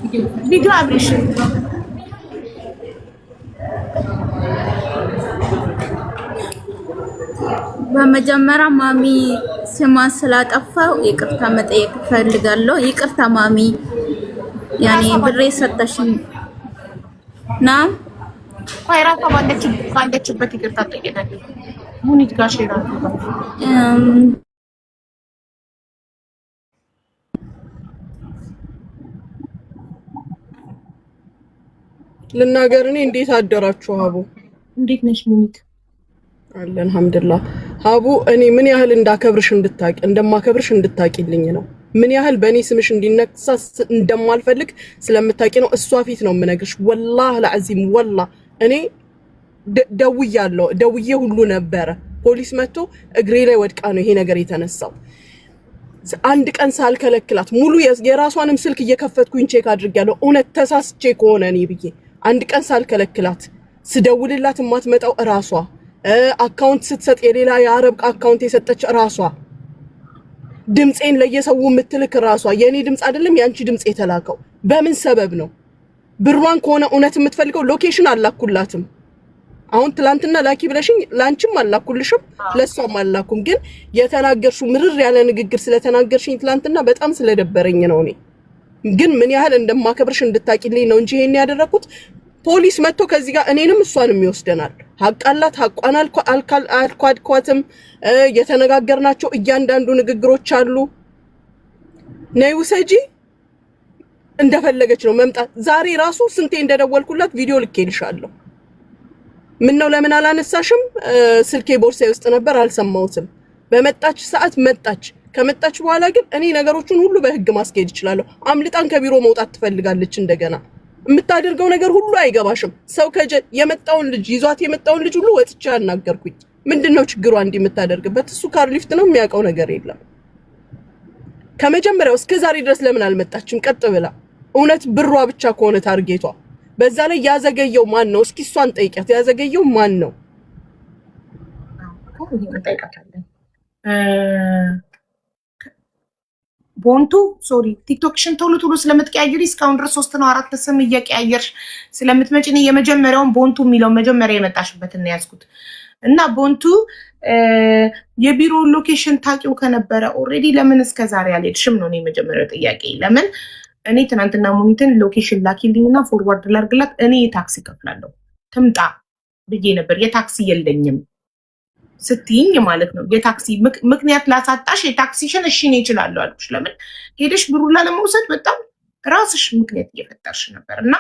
ቪዲዮ አብሪሽ በመጀመሪያ ማሚ ስሟን ስላጠፋው ይቅርታ መጠየቅ ፈልጋለሁ። ይቅርታ ማሚ ያኔ ብሬ ሰጠሽኝ ና ራሷ ባለችበት ይቅርታ ጠይቃለች። ሙኒት ጋር ሼር ልናገር እኔ እንዴት አደራችሁ ሀቡ? እንዴት ነሽ ሙኒት? አለን አልሐምዱሊላህ። ሀቡ እኔ ምን ያህል እንደማከብርሽ እንድታቂልኝ ነው። ምን ያህል በእኔ ስምሽ እንዲነሳ እንደማልፈልግ ስለምታቂ ነው። እሷ ፊት ነው የምነግርሽ። ወላሂ ለአዚም ወላሂ እኔ ደውዬ ሁሉ ነበረ። ፖሊስ መጥቶ እግሬ ላይ ወድቃ ነው ይሄ ነገር የተነሳው። አንድ ቀን ሳልከለክላት ሙሉ የራሷንም ስልክ እየከፈትኩኝ ቼክ አድርጌያለሁ። እውነት ተሳስቼ ከሆነ እኔ ብዬ አንድ ቀን ሳልከለክላት ስደውልላት የማትመጣው እራሷ አካውንት ስትሰጥ የሌላ የአረብ አካውንት የሰጠች እራሷ ድምጼን ለየሰው የምትልክ እራሷ የኔ ድምጽ አይደለም ያንቺ ድምጽ የተላከው በምን ሰበብ ነው? ብሯን ከሆነ እውነት የምትፈልገው ሎኬሽን አላኩላትም። አሁን ትላንትና ላኪ ብለሽኝ ላንቺም አላኩልሽም ለሷም አላኩም። ግን የተናገርሽው ምርር ያለ ንግግር ስለተናገርሽኝ ትላንትና በጣም ስለደበረኝ ነው። እኔ ግን ምን ያህል እንደማከብርሽ እንድታቂልኝ ነው እንጂ ይሄን ያደረኩት። ፖሊስ መጥቶ ከዚህ ጋር እኔንም እሷንም ይወስደናል። ሐቃላት ሐቋን አልኳትም። የተነጋገርናቸው እያንዳንዱ ንግግሮች አሉ። ነይ ውሰጂ እንደፈለገች ነው መምጣት። ዛሬ ራሱ ስንቴ እንደደወልኩላት ቪዲዮ ልኬልሻለሁ። ምን ነው ለምን አላነሳሽም? ስልኬ ቦርሳዬ ውስጥ ነበር አልሰማሁትም። በመጣች ሰዓት መጣች። ከመጣች በኋላ ግን እኔ ነገሮችን ሁሉ በህግ ማስኬድ እችላለሁ። አምልጣን ከቢሮ መውጣት ትፈልጋለች። እንደገና የምታደርገው ነገር ሁሉ አይገባሽም። ሰው የመጣውን ልጅ ይዟት የመጣውን ልጅ ሁሉ ወጥቻ አናገርኩኝ። ምንድነው ችግሯ እንዲህ የምታደርግበት? እሱ ካር ሊፍት ነው የሚያውቀው ነገር የለም። ከመጀመሪያው እስከ ዛሬ ድረስ ለምን አልመጣችም? ቀጥ ብላ እውነት ብሯ ብቻ ከሆነ ታርጌቷ። በዛ ላይ ያዘገየው ማን ነው? እስኪ እሷን ጠይቂያት። ያዘገየው ማን ነው? ቦንቱ ሶሪ ቲክቶክሽን ቶሎ ስለምትቀያየሪ እስካሁን ድረስ 3 ነው 4 ስም እየቀያየርሽ ስለምትመጪ ነው የመጀመሪያውን ቦንቱ የሚለው መጀመሪያ የመጣሽበትን ነው ያዝኩት። እና ቦንቱ የቢሮ ሎኬሽን ታቂው ከነበረ ኦሬዲ ለምን እስከዛሬ አልሄድሽም ነው የመጀመሪያው ጥያቄ። ለምን እኔ ትናንትና ሙኒትን ሎኬሽን ላኪልኝና ፎርዋርድ ላርግላት እኔ የታክሲ ከፍላለሁ ትምጣ ብዬ ነበር። የታክሲ የለኝም ስትይኝ ማለት ነው። የታክሲ ምክንያት ላሳጣሽ የታክሲሽን እሺ ነው ይችላል አልኩሽ። ለምን ሄደሽ ብሩላ ለመውሰድ በጣም ራስሽ ምክንያት እየፈጠርሽ ነበር። እና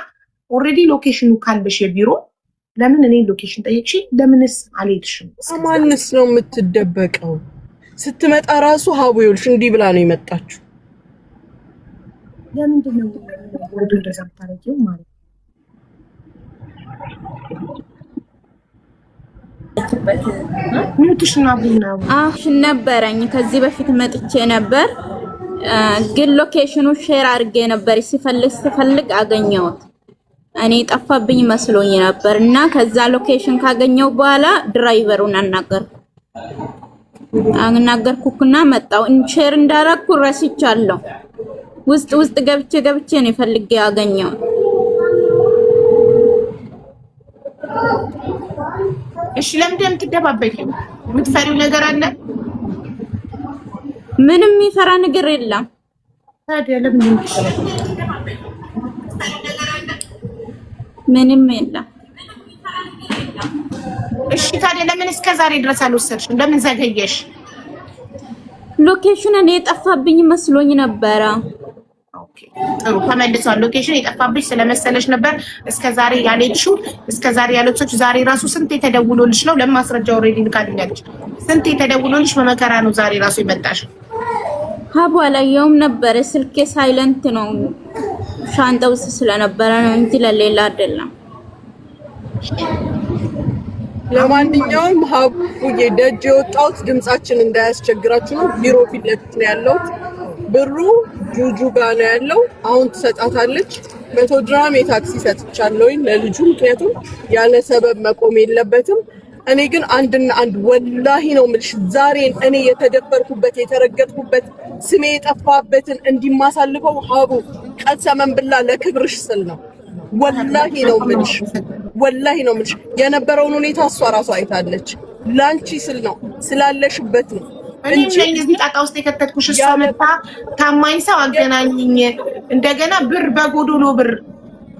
ኦሬዲ ሎኬሽኑ ካለሽ የቢሮ ለምን እኔ ሎኬሽን ጠይቅሽ? ለምንስ አልሄድሽም? ማንስ ነው የምትደበቀው? ስትመጣ ራሱ ሀቡ ይኸውልሽ እንዲህ ብላ ነው የመጣችው። ለምንድን ነው ወደ እንደዛ ታረጊው ማለት ነበረኝ። ከዚህ በፊት መጥቼ ነበር፣ ግን ሎኬሽኑ ሼር አድርጌ ነበር። ሲፈልግ አገኘሁት። እኔ ጠፋብኝ መስሎኝ ነበር እና ከዛ ሎኬሽን ካገኘው በኋላ ድራይቨሩን አናገርኩና መጣው። ሼር እንዳረኩ ረስቻለሁ። ውስጥ ገብቼ ነው ፈልጌ ያገኘው። እሺ ለምንድን ነው የምትደባበቂው? የምትፈሪው ነገር አለ? ምንም የሚፈራ ነገር የለም። ታዲያ ለምን ምንም የለም። እሺ ታዲያ ለምን እስከ ዛሬ ድረስ አልወሰድሽም? ለምን ዘገየሽ? ሎኬሽን እኔ የጠፋብኝ መስሎኝ ነበረ። ኦኬ ጥሩ ተመልሷል። ሎኬሽን የጠፋብሽ ስለመሰለሽ ነበር እስከ ዛሬ ያለችው። እስከ ዛሬ ያለችው ዛሬ ራሱ ስንት የተደውሎልሽ ነው? ለማስረጃ ኦሬዲ ልካልኛለች። ስንት የተደውሎልሽ በመከራ ነው ዛሬ ራሱ ይመጣሽ። ሀቡ አላየውም ነበር። ስልኬ ሳይለንት ነው ሻንጣ ውስጥ ስለነበረ ነው እንጂ ለሌላ አይደለም። ለማንኛውም ሀቡዬ ደጅ የወጣሁት ድምጻችን እንዳያስቸግራችሁ ነው። ቢሮ ፊት ለፊት ነው ያለሁት። ብሩ ጁጁ ጋር ነው ያለው። አሁን ትሰጣታለች። 100 ድራም የታክሲ ሰጥቻለሁኝ ለልጁ፣ ምክንያቱም ያለ ሰበብ መቆም የለበትም። እኔ ግን አንድና አንድ ወላሂ ነው የምልሽ ዛሬን እኔ የተደፈርኩበት የተረገጥኩበት ስሜ የጠፋበትን እንዲማሳልፈው ሀቡ ቀሰመን ብላ ለክብርሽ ስል ነው። ወላሂ ነው የምልሽ ወላሂ ነው የምልሽ። የነበረውን ሁኔታ እሷ ራሷ አይታለች። ላንቺ ስል ነው ስላለሽበት ነው እንጂ እዚህ ጣጣ ውስጥ የከተትኩሽ እሷ መጣ ታማኝ ሰው አገናኝኝ እንደገና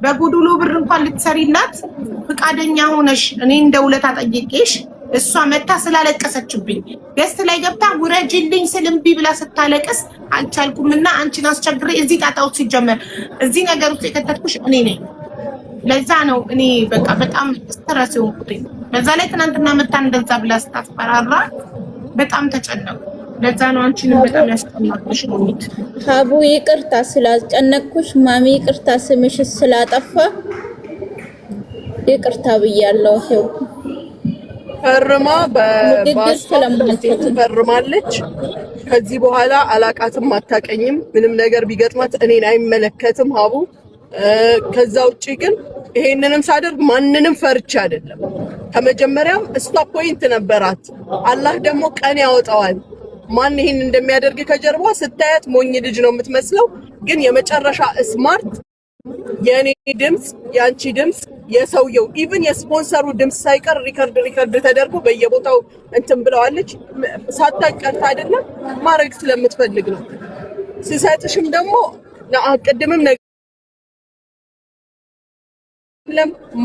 በጎዶሎ ብር እንኳን ልትሰሪላት ፍቃደኛ ሆነሽ እኔ እንደ ውለታ ጠይቄሽ እሷ መታ ስላለቀሰችብኝ ገስት ላይ ገብታ ውረጅልኝ ስል እምቢ ብላ ስታለቅስ አልቻልኩምና አንቺን አስቸግሬ እዚህ ጣጣ ውስጥ ሲጀመር እዚህ ነገር ውስጥ የከተትኩሽ እኔ ነኝ። ለዛ ነው እኔ በቃ በጣም ስትረስ ሆንኩት። በዛ ላይ ትናንትና መታ እንደዛ ብላ ስታስፈራራ በጣም ተጨነቁ። ለዛ ነው አንቺንም በጣም ያስጨነቅኩሽ ነው። ሀቡ ይቅርታ ስላስጨነቅኩሽ፣ ማሚ ይቅርታ ስምሽ ስላጠፋ ይቅርታ ብያለሁ። ይሄው ፈርማ ፈርማለች። ከዚህ በኋላ አላቃትም፣ አታቀኝም። ምንም ነገር ቢገጥማት እኔን አይመለከትም ሀቡ። ከዛ ውጪ ግን ይሄንንም ሳደርግ ማንንም ፈርቻ አይደለም። ከመጀመሪያም እሷ ፖይንት ነበራት። አላህ ደግሞ ቀን ያወጣዋል። ማን ይሄን እንደሚያደርግ ከጀርባ ስታያት ሞኝ ልጅ ነው የምትመስለው፣ ግን የመጨረሻ ስማርት የኔ ድምጽ፣ ያንቺ ድምጽ፣ የሰውየው ኢቭን የስፖንሰሩ ድምጽ ሳይቀር ሪከርድ ተደርጎ በየቦታው እንትን ብለዋለች። ሳታቀርታ አይደለም ማድረግ ስለምትፈልግ ነው። ሲሰጥሽም ደግሞ ቅድምም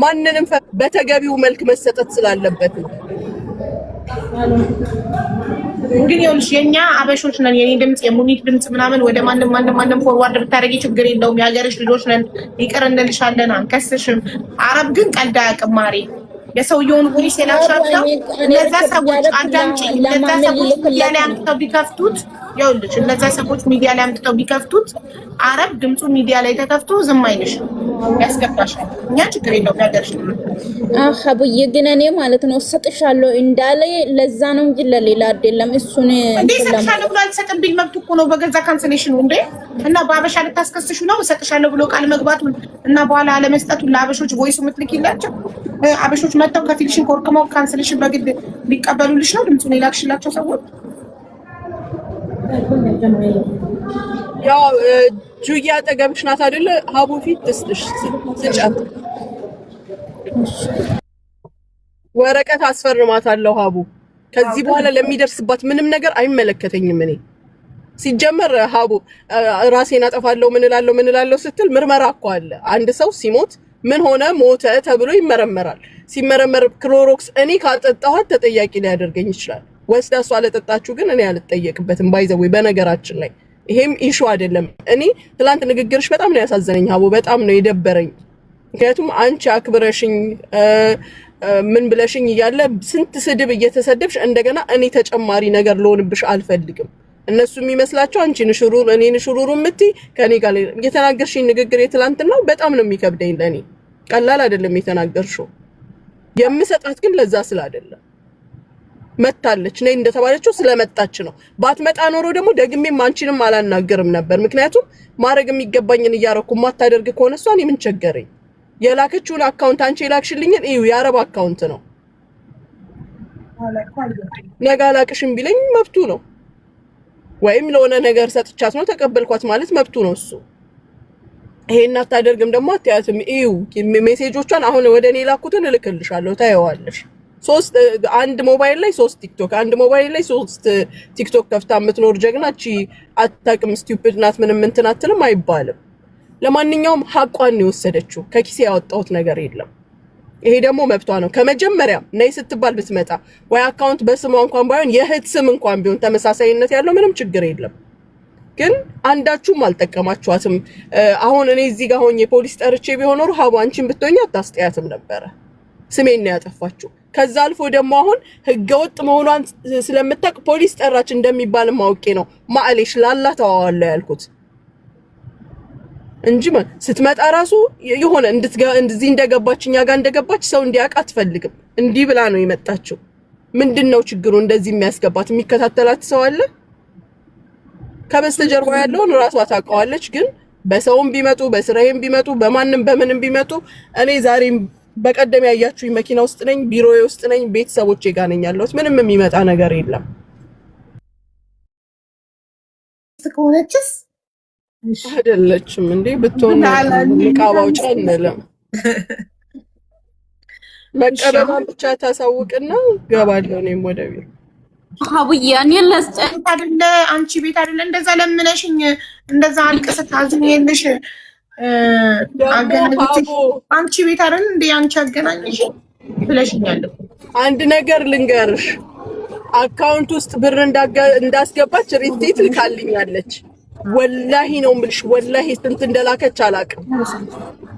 ማንንም በተገቢው መልክ መሰጠት ስላለበት ነው። ግን ይኸውልሽ የኛ አበሾች ነን። የኔ ድምጽ የሙኒት ድምጽ ምናምን ወደ ማንም ፎርዋርድ ብታደርጊ ችግር የለውም። የሀገርሽ ልጆች ነን፣ ይቅር እንልሻለን፣ አንከስሽም። አረብ ግን ቀልድ አያውቅም ማሬ። የሰውየውን ፖሊስ የላክሻቸው እነዛ ሰዎች አዳምጪ። እነዛ ሰዎች ሚዲያ ላይ አምጥተው ቢከፍቱት ይኸውልሽ እነዛ ሰዎች ሚዲያ ላይ አምጥተው ቢከፍቱት አረብ ድምፁ ሚዲያ ላይ ተከፍቶ ዝም አይልሽ፣ ያስገባሻል። እኛ ችግር የለውም ያገርሽ። ሀቡዬ ግን እኔ ማለት ነው እሰጥሻለሁ እንዳለ ለዛ ነው እንጂ ለሌላ አይደለም። እሱን እንዴ እሰጥሻለሁ ብሎ አልሰጥብኝ መብቱ እኮ ነው በገዛ ካንሰሌሽኑ እንዴ። እና በአበሻ ልታስከስሹ ነው እሰጥሻለሁ ብሎ ቃል መግባቱ እና በኋላ አለመስጠቱ ለአበሾች ቮይሱ ምትልኪላቸው አበሾች መጥተው ከፊልሽን ኮርክመው ካንሰሌሽን በግድ ሊቀበሉልሽ ነው ድምፁን የላክሽላቸው ሰዎች። ያው ጁያ አጠገብሽ ናት አይደለ? ሀቡ ፊት ትስጥሽ ስጫት ወረቀት አስፈርማታለሁ ሀቡ። ከዚህ በኋላ ለሚደርስባት ምንም ነገር አይመለከተኝም። እኔ ሲጀመር ሀቡ ራሴን አጠፋለሁ ምን እላለሁ ስትል ምርመራ እኮ አለ። አንድ ሰው ሲሞት ምን ሆነ ሞተ ተብሎ ይመረመራል። ሲመረመር ክሎሮክስ እኔ ካጠጣኋት ተጠያቂ ሊያደርገኝ ይችላል። ወስዳ እሷ አለጠጣችሁ ግን እኔ አልጠየቅበትም። ባይዘው በነገራችን ላይ ይሄም ኢሹ አይደለም። እኔ ትላንት ንግግርሽ በጣም ነው ያሳዘነኝ ሀቡ፣ በጣም ነው የደበረኝ። ምክንያቱም አንቺ አክብረሽኝ ምን ብለሽኝ እያለ ስንት ስድብ እየተሰደብሽ እንደገና እኔ ተጨማሪ ነገር ልሆንብሽ አልፈልግም። እነሱ የሚመስላቸው አንቺ ንሽሩር እኔ ንሽሩሩ የምትይ ከኔ ጋር የተናገርሽኝ ንግግር የትላንትናው በጣም ነው የሚከብደኝ። ለኔ ቀላል አይደለም የተናገርሽው። የምሰጣት ግን ለዛ ስለ አይደለም መታለች ነይ እንደተባለችው ስለመጣች ነው። ባትመጣ ኖሮ ደግሞ ደግሜም አንቺንም አላናገርም ነበር። ምክንያቱም ማድረግ የሚገባኝን እያረኩ ማታደርግ ከሆነ እሷን ምን ቸገረኝ? የላከችውን አካውንት አንቺ የላክሽልኝን እዩ የአረብ አካውንት ነው። ነገ አላቅሽም ቢለኝ መብቱ ነው። ወይም ለሆነ ነገር ሰጥቻት ነው ተቀበልኳት ማለት መብቱ ነው እሱ። ይሄን አታደርግም ደግሞ አትያትም። እዩ ሜሴጆቿን አሁን ወደ እኔ ላኩትን እልክልሻለሁ ታየዋለሽ። አንድ ሞባይል ላይ 3 ቲክቶክ አንድ ሞባይል ላይ 3 ቲክቶክ ከፍታ የምትኖር ጀግና እቺ አታውቅም ስቲውፒድ ናት ምንም እንትን አትልም አይባልም። ለማንኛውም ሐቋን ነው የወሰደችው። ከኪሴ ያወጣሁት ነገር የለም። ይሄ ደግሞ መብቷ ነው። ከመጀመሪያ ነይ ስትባል ብትመጣ ወይ አካውንት በስሟ እንኳን ባይሆን የእህት ስም እንኳን ቢሆን ተመሳሳይነት ያለው ምንም ችግር የለም። ግን አንዳችሁም አልጠቀማችኋትም። አሁን እኔ እዚህ ጋር ሆኜ ፖሊስ ጠርቼ ቢሆን ኖሮ ሀቡ አንቺን ብትሆኚ አታስጠያትም ነበረ። ስሜን ነው ያጠፋችው። ከዛ አልፎ ደግሞ አሁን ህገወጥ መሆኗን ስለምታውቅ ፖሊስ ጠራች እንደሚባል ማውቄ ነው ማአሌሽ ላላ ተዋዋለ ያልኩት እንጂ ስትመጣ ራሱ የሆነ እንደዚህ እንደገባች እኛ ጋር እንደገባች ሰው እንዲያውቅ አትፈልግም። እንዲህ ብላ ነው የመጣችው። ምንድነው ችግሩ? እንደዚህ የሚያስገባት የሚከታተላት ሰው አለ? ከበስተጀርባ ያለውን ራሷ ታውቀዋለች። ግን በሰውም ቢመጡ በስራዬም ቢመጡ በማንም በምንም ቢመጡ እኔ ዛሬም በቀደም ያያችሁኝ መኪና ውስጥ ነኝ፣ ቢሮዬ ውስጥ ነኝ፣ ቤተሰቦቼ ጋር ነኝ ያለሁት። ምንም የሚመጣ ነገር የለም። ከሆነችስ አይደለችም እንዴ? ብትሆን ንቃባው ጫንልም መቀበል ብቻ ታሳውቅና ገባለሁ እኔም ወደ ቢሮ። ሀቡዬ እኔ ለስጨት አይደለ አንቺ ቤት አይደለ እንደዛ ለምነሽኝ እንደዛ አልቀሰት አዝኝልሽ አገናኝሽ አንቺ ቤት አይደል እንዴ አንቺ አገናኝሽ ብለሽኛል። አንድ ነገር ልንገርሽ፣ አካውንት ውስጥ ብር እንዳስገባች ሪሲት ልካልኛለች። ወላሂ ነው የምልሽ፣ ወላሂ ስንት እንደላከች አላውቅም።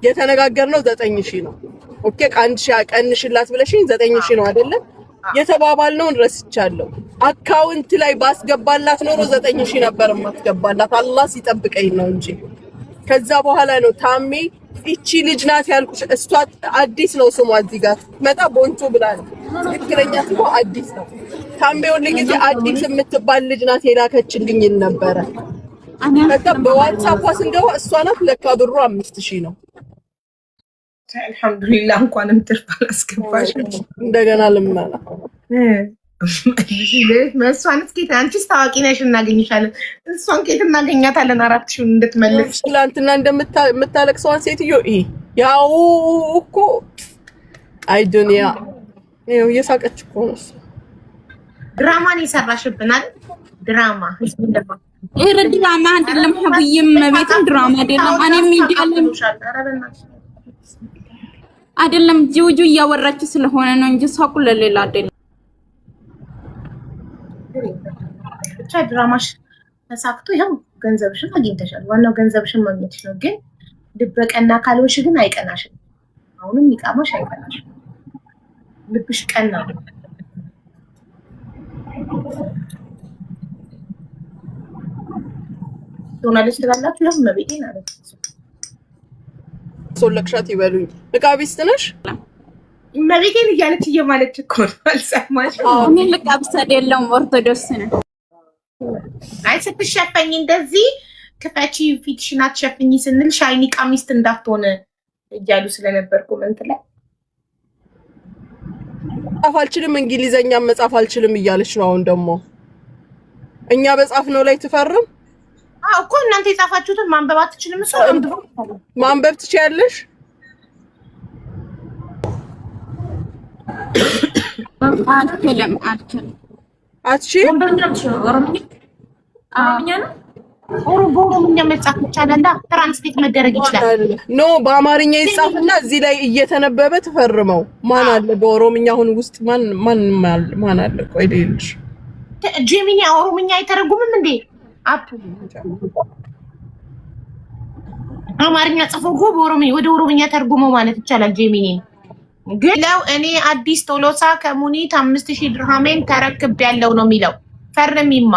የተነጋገርነው 9000 ነው። ኦኬ ከአንድ ሺህ ቀንሽላት ብለሽኝ 9000 ነው አይደለ? የተባባልነውን ረስቻለሁ። አካውንት ላይ ባስገባላት ኖሮ 9000 ነበር ማስገባላት። አላህ ሲጠብቀኝ ነው እንጂ ከዛ በኋላ ነው ታሜ እቺ ልጅ ናት ያልኩሽ። እሷ አዲስ ነው ስሟ፣ እዚህ ጋር መጣ ቦንቱ ብላ ነው። ትክክለኛ ስሟ አዲስ ነው። ታሜ ሁሉ ጊዜ አዲስ የምትባል ልጅ ናት የላከችልኝ ነበረ። ከዛ በዋትስአፕ ስንገባ እሷ ናት። ለካ ብሩ 5000 ነው። አልሐምዱሊላህ እንኳንም ትርፍ አላስገባሽ። እንደገና ልመና መስዋዕት እስኪ አንቺስ ታዋቂ ነሽ እናገኝሻለን። እሷን ከየት እናገኛታለን? 4000 እንድትመልስ ትላንትና እንደምታለቅሰዋን ሴትዮ ያው እኮ አይ ዱንያ ነው እየሳቀች እኮ ነው። ድራማን ይሰራሽብናል። ድራማ ድራማ አይደለም ሀቡዬም ቤትም ድራማ አይደለም። እኔም ሚዲያለም አይደለም ጁጁ እያወራች ስለሆነ ነው እንጂ ሳቁ ለሌላ አይደለም። ብቻ ድራማሽ ተሳክቶ ያው ገንዘብሽን አግኝተሻል። ዋናው ገንዘብሽን ማግኘትሽ ነው። ግን ድበቀና ካልሆንሽ ግን አይቀናሽም። አሁንም ይቃማሽ አይቀናሽም። ልብሽ ቀና ነው። ጆናሊስት ትላላችሁ ያው መቤቴን አለ ሶለክሻት ይበሉኝ። እቃ ቢስ ነሽ መቤቴን እያለች እየማለች እኮ ነው። አልሰማሽም? እኔ ልቃ ቢስ አይደለም ኦርቶዶክስ ነኝ። አይ ስትሸፈኝ እንደዚህ ክፈቺ ፊትሽን አትሸፍኝ ስንል ሻይኒ ቃሚስት እንዳትሆን እያሉ ስለነበር ኮሜንት ላይ መጻፍ አልችልም፣ እንግሊዘኛ መጻፍ አልችልም እያለች ነው። አሁን ደግሞ እኛ በጻፍነው ላይ ትፈርም እኮ እናንተ የጻፋችሁትን ማንበብ አትችልም። እሱ ማንበብ ትችያለሽ? አልችልም። በኦሮምኛ መጻፍ ይቻላል። ትራንስሌት መደረግ ይችላል። ኖ በአማርኛ ይጻፍና እዚህ ላይ እየተነበበ ትፈርመው። ማን አለ በኦሮምኛ አሁን ውስጥ ማን አለ? ቆይ ልልሽ ጄሚኒ ኦሮምኛ አይተረጉምም እንዴ? አማርኛ ጽፎ በኦሮምኛ ወደ ኦሮምኛ ተርጉሞ ማለት ይቻላል። ጄሚኒ ግን ለው እኔ አዲስ ቶሎሳ ከሙኒት 5000 ድርሃሜን ተረክብ ያለው ነው የሚለው። ፈርሚማ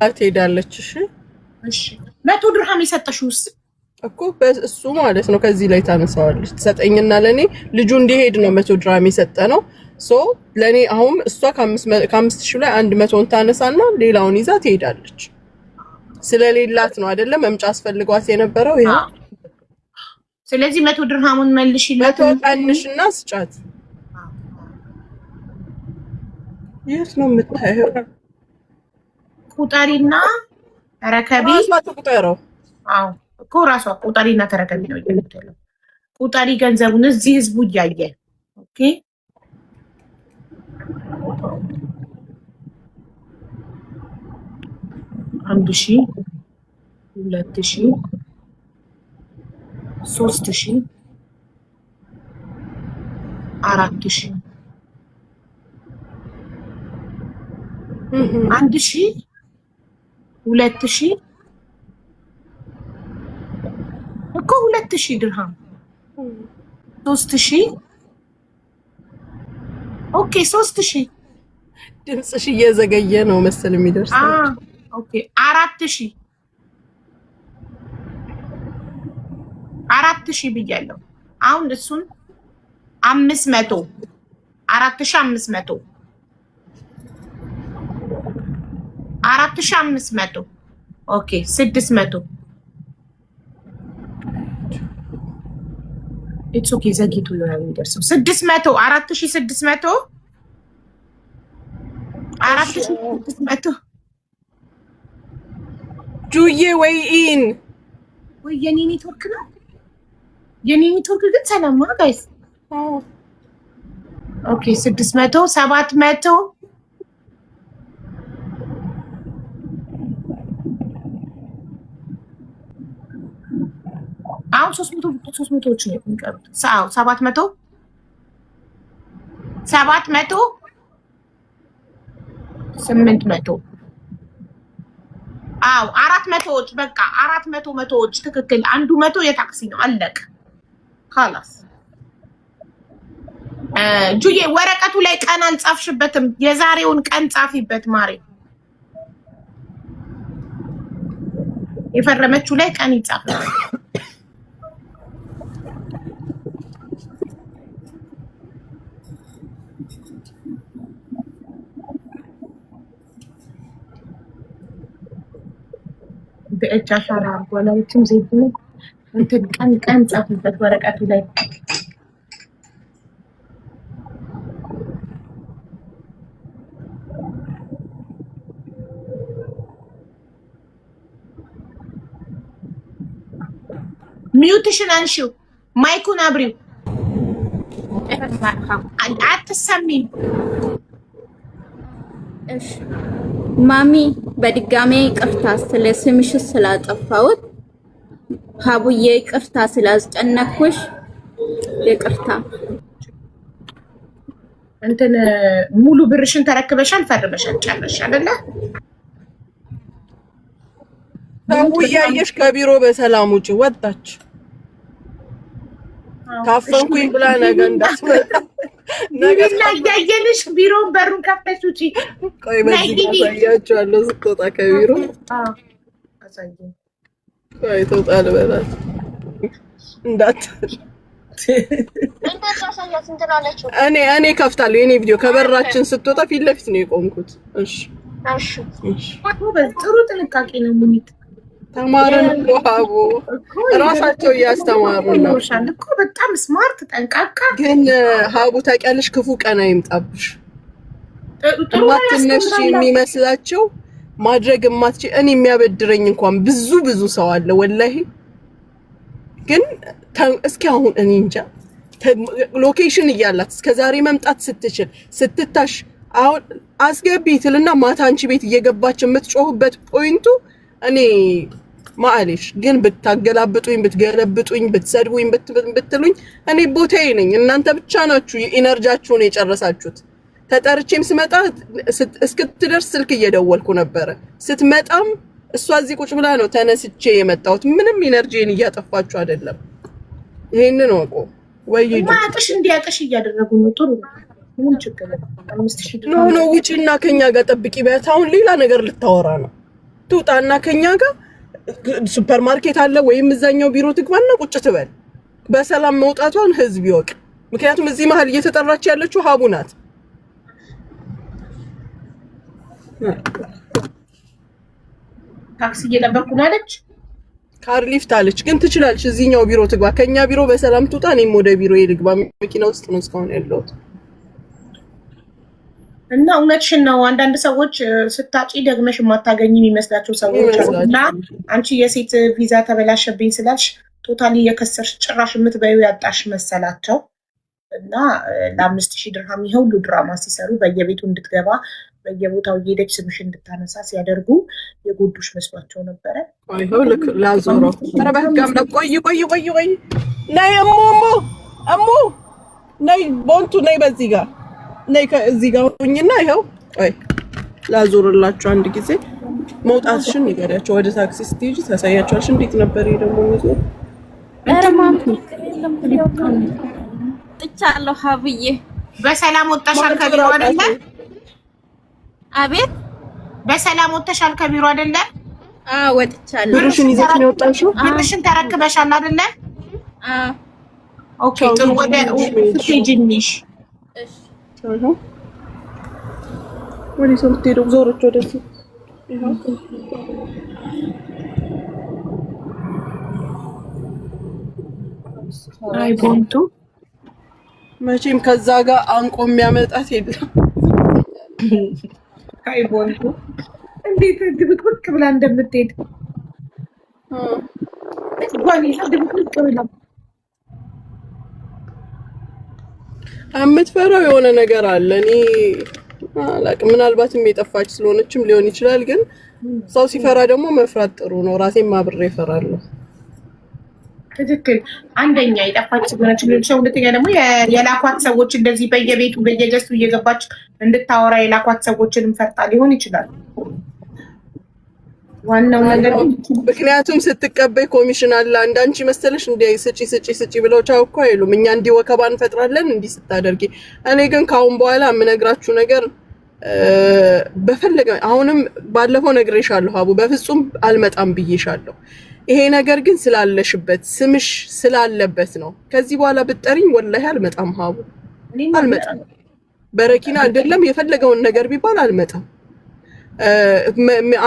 አትሄዳለች። እሺ 100 ድርሃም የሰጠሽውስ እኮ በእሱ ማለት ነው። ከዚህ ላይ ታነሳዋለች ትሰጠኝና ለኔ ልጁ እንዲሄድ ነው 100 ድርሃም የሰጠነው። ሶ ለኔ አሁን እሷ ከ5000 ላይ 100ን ታነሳና ሌላውን ይዛ ትሄዳለች። ስለሌላት ነው አይደለም መምጫ አስፈልጓት የነበረው ይሄ። ስለዚህ 100 ድርሃሙን መልሽላት፣ 100 ቀንሽና ስጫት። የት ነው የምታየው? ቁጠሪና ተረከቢ። ራሷ ትቁጠረው። አዎ እኮ ራሷ ቁጠሪና ተረከቢ ነው የሚለው። ቁጠሪ ገንዘቡን እዚህ ህዝቡ እያየ። ኦኬ 1000 2000 3000 4000 1000 2000 እኮ 2000 ድርሃም 3000 ኦኬ 3000 ድምፅሽ እየዘገየ ነው መሰል የሚደርሰው። ኦኬ 4000 ብያለሁ። አሁን እሱን 500 4500 4500 ኦኬ 600 ኢትስ ኦኬ ዘግይቶ ይሆናል የሚደርሰው 600 4600 4600 ጁዬ ወይ ኢን ወይ የኔ ኔትወርክ ነው የኔ ኔትወርክ ግን ሰላም ነው ጋይስ ኦኬ 600 700 አሁን 300ዎች ነው የሚቀሩት 700 800 አው 400ዎች በቃ 400ዎች ትክክል 100 የታክሲ ነው አለቀ خلاص ጁዬ ወረቀቱ ላይ ቀን አልጻፍሽበትም የዛሬውን ቀን ጻፊበት ማሪ የፈረመችው ላይ ቀን ይጻፋል በእጅ አሻራ ወላይቱም ዘይት ነው እንትን ቀን ጻፍበት ወረቀቱ ላይ ሚውትሽን አንሺው ማይኩን አብሪው አትሰሚም እሺ ማሚ በድጋሜ ይቅርታ ስለ ስምሽ ስላጠፋሁት ሀቡዬ ይቅርታ ስላስጨነኩሽ ይቅርታ እንትን ሙሉ ብርሽን ተረክበሻል ፈርመሻል ጨረሽ አይደለ ታውያየሽ ከቢሮ በሰላም ውጪ ወጣች ታፈንኩኝ ብላ ነገ እንዳትመጣ ነገ ያየንሽ ቢሮን በሩን ከፍተሽ ውጪ ቆይ በዚህ ያያቻለሁ ስትወጣ ከቢሮ አሳየኝ ቆይ ተውጣለ በላት እንዳት እኔ ከፍታለሁ የኔ ቪዲዮ ከበራችን ስትወጣ ፊት ለፊት ነው የቆምኩት እሺ ጥሩ ጥንቃቄ ነው ሙኒት ተማረን ወሃቦ ራሳቸው ያስተማሩ ነው እኮ በጣም ስማርት ጠንቃቃ ግን ሀቡ ታውቂያለሽ ክፉ ቀን አይምጣብሽ ማትነሽ የሚመስላቸው ማድረግ ማትችል እኔ የሚያበድረኝ እንኳን ብዙ ሰው አለ ወላሂ ግን እስኪ አሁን እኔ እንጃ ሎኬሽን እያላት እስከዛሬ መምጣት ስትችል ስትታሽ አሁን አስገቢትልና ማታ አንቺ ቤት እየገባች የምትጮህበት ፖይንቱ እኔ ማአሌሽ ግን ብታገላብጡኝ ብትገለብጡኝ ብትሰድቡኝ ብትሉኝ እኔ ቦታዬ ነኝ እናንተ ብቻ ናችሁ ኢነርጂያችሁን የጨረሳችሁት ተጠርቼም ስመጣ እስክትደርስ ስልክ እየደወልኩ ነበር ስትመጣም እሷ እዚህ ቁጭ ብላ ነው ተነስቼ የመጣሁት ምንም ኢነርጂን እያጠፋችሁ አይደለም ይሄንን ወቆ ወይ ማጥሽ እንዲያቀሽ እያደረጉ ነው ጥሩ ምን ችግር ነው 5000 ነው ውጪና ከኛ ጋር ጠብቂ ቢያት አሁን ሌላ ነገር ልታወራ ነው ትውጣና ከኛ ጋር ሱፐርማርኬት አለ ወይም እዛኛው ቢሮ ትግባና ቁጭ ትበል በሰላም መውጣቷን ህዝብ ይወቅ ምክንያቱም እዚህ መሀል እየተጠራች ያለችው ሀቡ ናት ታክሲ እየጠበቅኩ ነው አለች ካር ሊፍት አለች ግን ትችላለች እዚህኛው ቢሮ ትግባ ከኛ ቢሮ በሰላም ትውጣ እኔም ወደ ቢሮ ልግባ መኪና ውስጥ ነው እስካሁን ያለሁት እና እውነትሽን ነው አንዳንድ ሰዎች ስታጪ ደግመሽ የማታገኝ የሚመስላቸው ሰዎች አሉና አንቺ የሴት ቪዛ ተበላሸብኝ ስላልሽ ቶታሊ የከሰርሽ ጭራሽ የምትበዩ ያጣሽ መሰላቸው እና ለ5000 ድርሃም ይሄ ሁሉ ድራማ ሲሰሩ በየቤቱ እንድትገባ በየቦታው እየሄደች ስምሽ እንድታነሳ ሲያደርጉ የጎዱሽ መስሏቸው ነበረ አይሆ ልክ ላዞሮ ተረበጋም ቆይ ነይ እሙ ነይ ቦንቱ ነይ በዚህ ጋር ነይ ከዚህ ጋር ሆኝና ይሄው ቆይ ላዞርላችሁ አንድ ጊዜ መውጣትሽን ንገሪያቸው ወደ ታክሲ ስትሄጂ ታሳያቸዋለሽ እንዴት ነበር ይሄ ደግሞ ይዞ ጥቻለሁ ሀብዬ በሰላም ወጣሻል ከቢሮ አይደለ አቤት በሰላም ወጣሻል ከቢሮ አይደለ ወጥቻለሁ ብርሽን ይዘሽ ነው ወጣሽው ብርሽን ተረክበሻል አይደለ ኦኬ ጥሩ ወደ ስትሄጂልሽ ወደ ሰው የምትሄደው ዞሮች ወደዚህ አይ ቦንቱ መቼም ከዛ ጋር አንቆ የሚያመጣት የለም። አይ ቦንቱ እንዴት ድብቅብቅ ብላ እንደምትሄድ እንኳን ድብቅብቅ ብላ የምትፈራው የሆነ ነገር አለ። እኔ አላውቅም፣ ምናልባትም የጠፋች ስለሆነችም ሊሆን ይችላል። ግን ሰው ሲፈራ ደግሞ መፍራት ጥሩ ነው። ራሴን አብሬ እፈራለሁ። ትክክል። አንደኛ የጠፋች ስለሆነች ሊሆን ይችላል። ሁለተኛ ደግሞ የላኳት ሰዎች እንደዚህ በየቤቱ በየገዝቱ እየገባች እንድታወራ የላኳት ሰዎችንም ፈርጣ ሊሆን ይችላል። ዋናው ነገር ምክንያቱም ስትቀበይ ኮሚሽን አለ። አንዳንቺ መሰለሽ እንደ ስጪ ብለው ቻው እኮ አይሉም። እኛ እንዲህ ወከባ እንፈጥራለን እንዲህ ስታደርጊ። እኔ ግን ካሁን በኋላ የምነግራችሁ ነገር በፈለገ አሁንም ባለፈው ነግሬሻለሁ ሀቡ፣ በፍጹም አልመጣም ብዬሻለሁ። ይሄ ነገር ግን ስላለሽበት ስምሽ ስላለበት ነው። ከዚህ በኋላ ብትጠሪኝ ወላሂ አልመጣም ሀቡ፣ አልመጣም። በረኪና አይደለም የፈለገውን ነገር ቢባል አልመጣም።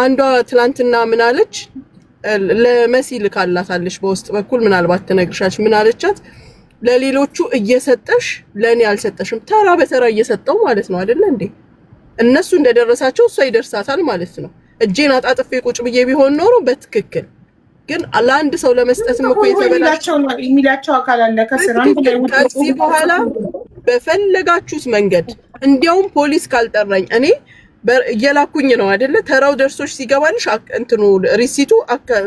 አንዷ ትላንትና ምን አለች? ለመሲ ልካላታለች በውስጥ በኩል ምናልባት ትነግርሻለች። ምን አለቻት? ለሌሎቹ እየሰጠሽ ለኔ አልሰጠሽም። ተራ በተራ እየሰጠው ማለት ነው አይደለ እንዴ? እነሱ እንደደረሳቸው እሷ ይደርሳታል ማለት ነው። እጄን አጣጥፌ ቁጭ ብዬ ቢሆን ኖሮ በትክክል ግን ለአንድ ሰው ለመስጠትም እኮ የተበላቸው የሚላቸው አካል አለ ከስራ። ከዚህ በኋላ በፈለጋችሁት መንገድ እንዲያውም ፖሊስ ካልጠራኝ እኔ እየላኩኝ ነው አይደለ? ተራው ደርሶች ሲገባልሽ እንትኑ ሪሲቱ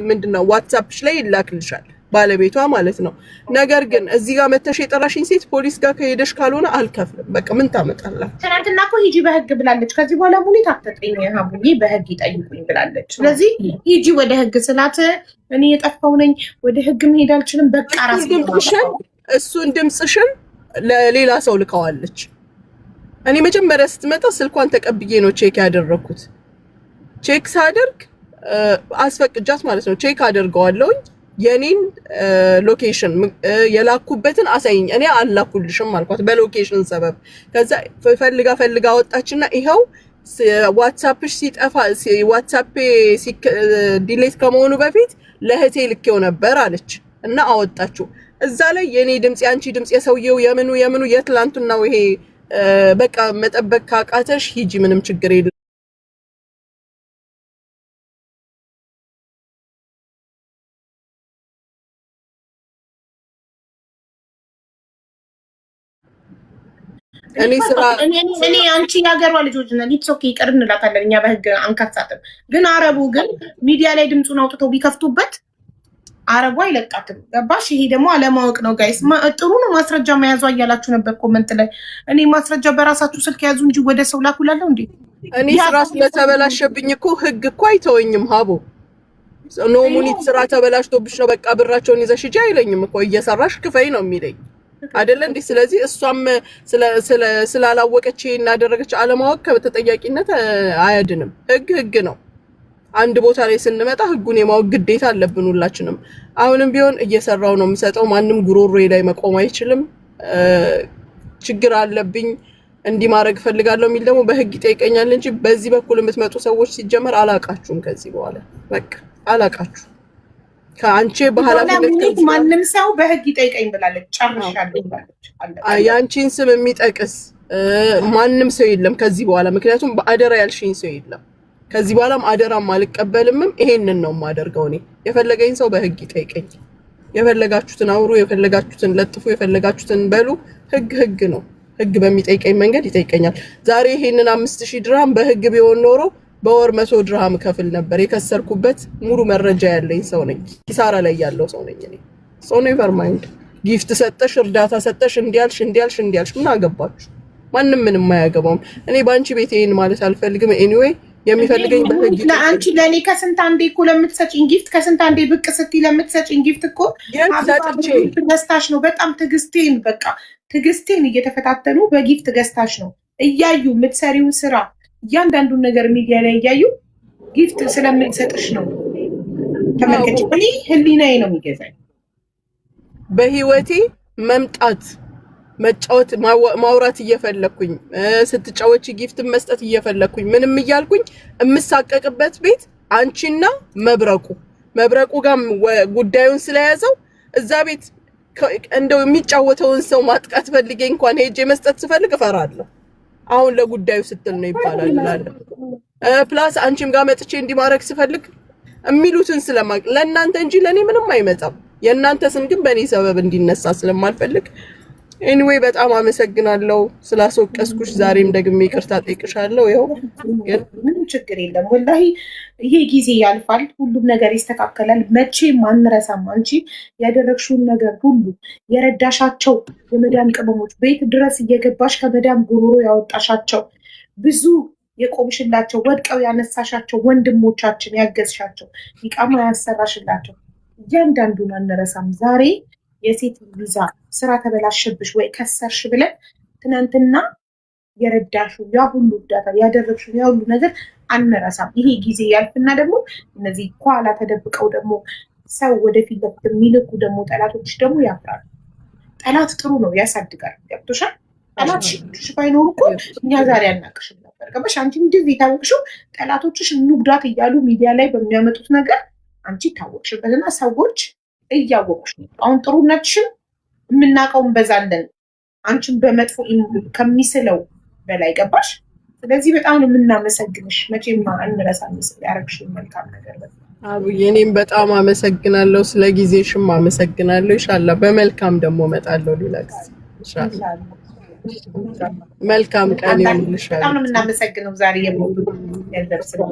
ምንድነው ዋትስአፕሽ ላይ ይላክልሻል፣ ባለቤቷ ማለት ነው። ነገር ግን እዚህ ጋር መተሽ የጠራሽኝ ሴት ፖሊስ ጋር ከሄደሽ ካልሆነ አልከፍልም። በቃ ምን ታመጣላችሁ? ትናንትና እኮ ሂጂ በህግ ብላለች። ከዚህ በኋላ ሙኒት አትጠይኝ ሀቡዬ በህግ ይጠይቁኝ ብላለች። ስለዚህ ሂጂ ወደ ህግ ስላት እኔ የጠፋው ነኝ ወደ ህግ መሄድ አልችልም። በቃ ራስ እሱን ድምፅሽን ለሌላ ሰው ልከዋለች። እኔ መጀመሪያ ስትመጣ ስልኳን ተቀብዬ ነው ቼክ ያደረኩት። ቼክ ሳደርግ አስፈቅጃት ማለት ነው። ቼክ አደርገዋለሁኝ የኔን ሎኬሽን የላኩበትን አሳይኝ። እኔ አላኩልሽም አልኳት በሎኬሽን ሰበብ። ከዛ ፈልጋ ወጣችና ይሄው ዋትስአፕሽ ሲጠፋ ዋትስአፕ ዲሌት ከመሆኑ በፊት ለህቴ ልኬው ነበር አለች እና አወጣችሁ። እዛ ላይ የኔ ድምጽ ያንቺ ድምጽ የሰውየው የምኑ የትላንቱን ነው ይሄ። በቃ መጠበቅ ካቃተሽ ሂጂ፣ ምንም ችግር የለም። እኔ አንቺ ያገሯ ልጆች ነን። ኢትስ ኦኬ ይቅር እንላታለን እኛ በህግ አንከሳትም። ግን አረቡ ግን ሚዲያ ላይ ድምፁን አውጥተው ቢከፍቱበት አረቡ አይለቃትም። ገባሽ? ይሄ ደግሞ አለማወቅ ነው ጋይስ። ጥሩ ነው ማስረጃ መያዙ እያላችሁ ነበር ኮመንት ላይ። እኔ ማስረጃ በራሳችሁ ስልክ ያዙ እንጂ ወደ ሰው ላኩላለሁ እንዴ? እኔ ስራ ስለተበላሸብኝ እኮ ህግ እኮ አይተወኝም ሀቦ። ኖ ሙኒት ስራ ተበላሽቶብሽ ነው በቃ ብራቸውን ይዘሽ ሂጂ አይለኝም እኮ። እየሰራሽ ክፈይ ነው የሚለኝ አይደለ እንዴ? ስለዚህ እሷም ስላላወቀች እናደረገች አለማወቅ ከተጠያቂነት አያድንም። ህግ ነው። አንድ ቦታ ላይ ስንመጣ ህጉን የማወቅ ግዴታ አለብን ሁላችንም። አሁንም ቢሆን እየሰራው ነው የምሰጠው። ማንም ጉሮሮዬ ላይ መቆም አይችልም። ችግር አለብኝ እንዲህ ማድረግ ፈልጋለሁ የሚል ደግሞ በህግ ይጠይቀኛል እንጂ በዚህ በኩል የምትመጡ ሰዎች ሲጀመር አላቃችሁም። ከዚህ በኋላ በቃ አላቃችሁ። ከአንቺ በኋላነት ማንም ሰው በህግ ይጠይቀኝ ብላለች። ጨርሻለሁ ብላለች። ያንቺን ስም የሚጠቅስ ማንም ሰው የለም ከዚህ በኋላ። ምክንያቱም በአደራ ያልሽኝ ሰው የለም ከዚህ በኋላም አደራም አልቀበልምም። ይሄንን ነው የማደርገው እኔ። የፈለገኝ ሰው በህግ ይጠይቀኝ። የፈለጋችሁትን አውሩ፣ የፈለጋችሁትን ለጥፉ፣ የፈለጋችሁትን በሉ። ህግ ነው። ህግ በሚጠይቀኝ መንገድ ይጠይቀኛል። ዛሬ ይሄንን 5000 ድርሃም በህግ ቢሆን ኖሮ በወር 100 ድርሃም ከፍል ነበር። የከሰርኩበት ሙሉ መረጃ ያለኝ ሰው ነኝ። ኪሳራ ላይ ያለው ሰው ነኝ እኔ። ሶ ኔቨር ማይንድ። ጊፍት ሰጠሽ፣ እርዳታ ሰጠሽ፣ እንዲያልሽ ምን አገባችሁ? ማንም ምንም አያገባውም። እኔ ባንቺ ቤት ይሄን ማለት አልፈልግም። ኤኒዌይ የሚፈልገኝ በህግ ለአንቺ ለኔ ከስንት አንዴ እኮ ለምትሰጪኝ ጊፍት ከስንት አንዴ ብቅ ስትይ ለምትሰጪኝ ጊፍት እኮ ገዝታሽ ነው። በጣም ትዕግስቴን እየተፈታተኑ በጊፍት ገዝታሽ ነው። እያዩ የምትሰሪውን ስራ እያንዳንዱን ነገር ሚዲያ ላይ እያዩ ጊፍት ስለምትሰጥሽ ነው። ተመልከች፣ እኔ ህሊናዬ ነው የሚገዛኝ። በህይወቴ መምጣት መጫወት ማውራት እየፈለኩኝ ስትጫወቺ ጊፍት መስጠት እየፈለኩኝ ምንም እያልኩኝ እምሳቀቅበት ቤት አንቺና መብረቁ ጋር ጉዳዩን ስለያዘው እዛ ቤት እንደው የሚጫወተውን ሰው ማጥቃት ፈልጌ እንኳን ሄጄ መስጠት ስፈልግ እፈራለሁ። አሁን ለጉዳዩ ስትል ነው ይባላል እላለሁ። ፕላስ አንቺም ጋር መጥቼ እንዲማረክ ስፈልግ የሚሉትን ስለማቅ ለእናንተ እንጂ ለኔ ምንም አይመጣም። የእናንተ ስም ግን በእኔ ሰበብ እንዲነሳ ስለማልፈልግ ኤኒዌይ በጣም አመሰግናለሁ ስላስወቀስኩሽ። ዛሬም ደግሜ ይቅርታ ጠይቅሻለሁ። ይኸው ምንም ችግር የለም ወላሂ ይሄ ጊዜ ያልፋል፣ ሁሉም ነገር ይስተካከላል። መቼም አንረሳም። አንቺ ያደረግሽውን ነገር ሁሉ የረዳሻቸው የመዳም ቅመሞች ቤት ድረስ እየገባሽ ከመዳም ጉሮሮ ያወጣሻቸው ብዙ የቆምሽላቸው ወድቀው ያነሳሻቸው ወንድሞቻችን ያገዝሻቸው ይቃማ ያሰራሽላቸው እያንዳንዱን አንረሳም። ዛሬ የሴት ቪዛ ስራ ተበላሸብሽ ወይ ከሰርሽ ብለን ትናንትና የረዳሹ ያ ሁሉ እርዳታ ያደረግሹ ያ ሁሉ ነገር አንረሳም። ይሄ ጊዜ ያልፍና ደግሞ እነዚህ ኋላ ተደብቀው ደግሞ ሰው ወደፊት ለፊት የሚልኩ ደግሞ ጠላቶች ደግሞ ያፍራሉ። ጠላት ጥሩ ነው፣ ያሳድጋል። ገብቶሻል? ጠላት ሽሽ ባይኖር እኮ እኛ ዛሬ አናቅሽም ነበር። ገባሽ? አንቺ እንደዚህ የታወቅሽው ጠላቶችሽ እንጉዳት እያሉ ሚዲያ ላይ በሚያመጡት ነገር አንቺ ታወቅሽበትና ሰዎች እያወቁሽ ነው። አሁን ጥሩነትሽን የምናውቀው እንበዛለን፣ አንቺን በመጥፎ ከሚስለው በላይ ገባሽ? ስለዚህ በጣም ነው የምናመሰግንሽ። መቼም አንረሳም ያደረግሽውን መልካም ነገር። አቡዬ እኔም በጣም አመሰግናለሁ፣ ስለ ጊዜሽም አመሰግናለሁ። ኢንሻአላህ በመልካም ደግሞ እመጣለሁ ሌላ ጊዜ ኢንሻአላህ። መልካም ቀን ይሁንልሽ። በጣም ነው የምናመሰግነው ዛሬ የሞቱ ያደርስ ነው።